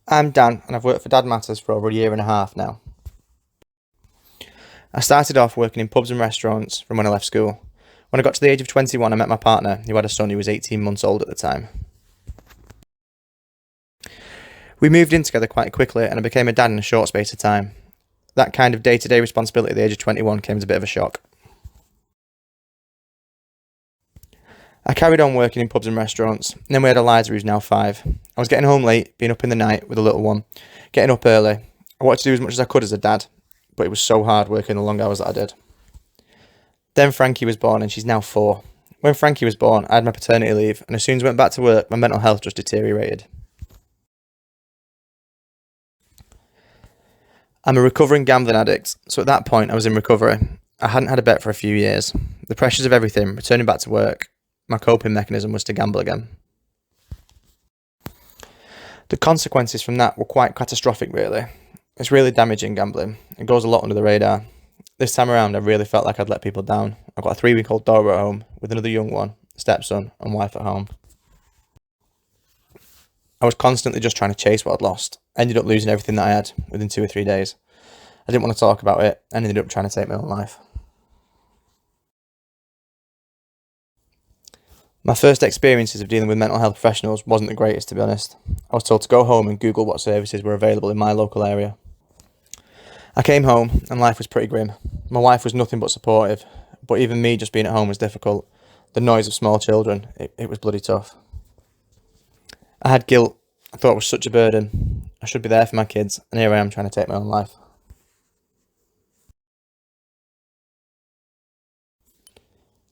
I'm Dan, and I've worked for Dad Matters for over a year and a half now. I started off working in pubs and restaurants from when I left school. When I got to the age of 21, I met my partner, who had a son who was 18 months old at the time. We moved in together quite quickly, and I became a dad in a short space of time. That kind of day-to-day responsibility at the age of 21 came as a bit of a shock. I carried on working in pubs and restaurants, and then we had Eliza, who's now 5. I was getting home late, being up in the night with a little one, getting up early. I wanted to do as much as I could as a dad, but it was so hard working the long hours that I did. Then Frankie was born, and she's now 4. When Frankie was born, I had my paternity leave, and as soon as I went back to work, my mental health just deteriorated. I'm a recovering gambling addict, so at that point I was in recovery. I hadn't had a bet for a few years. The pressures of everything, returning back to work, my coping mechanism was to gamble again. The consequences from that were quite catastrophic, really. It's really damaging, gambling. It goes a lot under the radar. This time around, I really felt like I'd let people down. I've got a 3-week-old daughter at home with another young one, stepson, and wife at home. I was constantly just trying to chase what I'd lost. I ended up losing everything that I had within 2 or 3 days. I didn't want to talk about it and ended up trying to take my own life. My first experiences of dealing with mental health professionals wasn't the greatest, to be honest. I was told to go home and Google what services were available in my local area. I came home and life was pretty grim. My wife was nothing but supportive, but even me just being at home was difficult. The noise of small children, it was bloody tough. I had guilt. I thought it was such a burden. I should be there for my kids, and here I am trying to take my own life.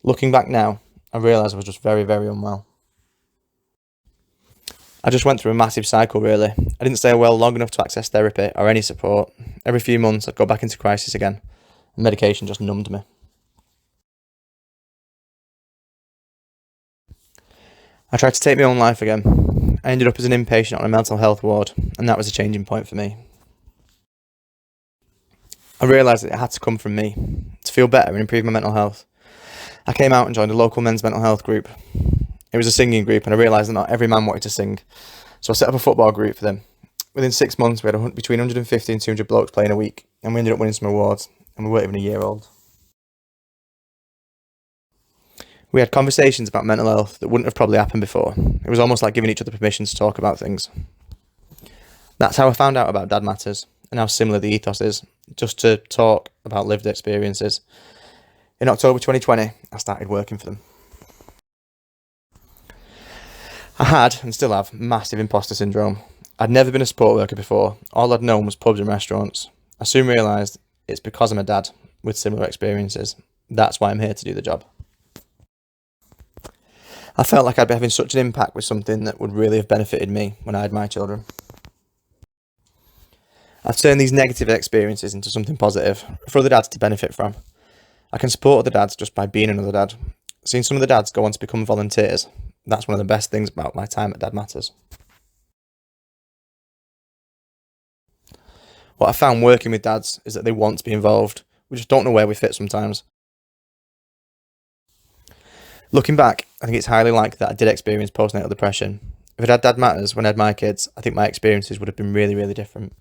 Looking back now, I realise I was just very, very unwell. I just went through a massive cycle, really. I didn't stay well long enough to access therapy or any support. Every few months, I'd go back into crisis again, and medication just numbed me. I tried to take my own life again. I ended up as an inpatient on a mental health ward, and that was a changing point for me. I realised that it had to come from me, to feel better and improve my mental health. I came out and joined a local men's mental health group. It was a singing group, and I realised that not every man wanted to sing. So I set up a football group for them. Within 6 months, we had between 150 and 200 blokes playing a week, and we ended up winning some awards, and we weren't even a year old. We had conversations about mental health that wouldn't have probably happened before. It was almost like giving each other permission to talk about things. That's how I found out about Dad Matters, and how similar the ethos is, just to talk about lived experiences. In October 2020, I started working for them. I had, and still have, massive imposter syndrome. I'd never been a support worker before. All I'd known was pubs and restaurants. I soon realised it's because I'm a dad with similar experiences. That's why I'm here to do the job. I felt like I'd be having such an impact with something that would really have benefited me when I had my children. I've turned these negative experiences into something positive for other dads to benefit from. I can support other dads just by being another dad. Seeing some of the dads go on to become volunteers, that's one of the best things about my time at Dad Matters. What I found working with dads is that they want to be involved. We just don't know where we fit sometimes. Looking back, I think it's highly likely that I did experience postnatal depression. If I'd had Dad Matters when I had my kids, I think my experiences would have been really, really different.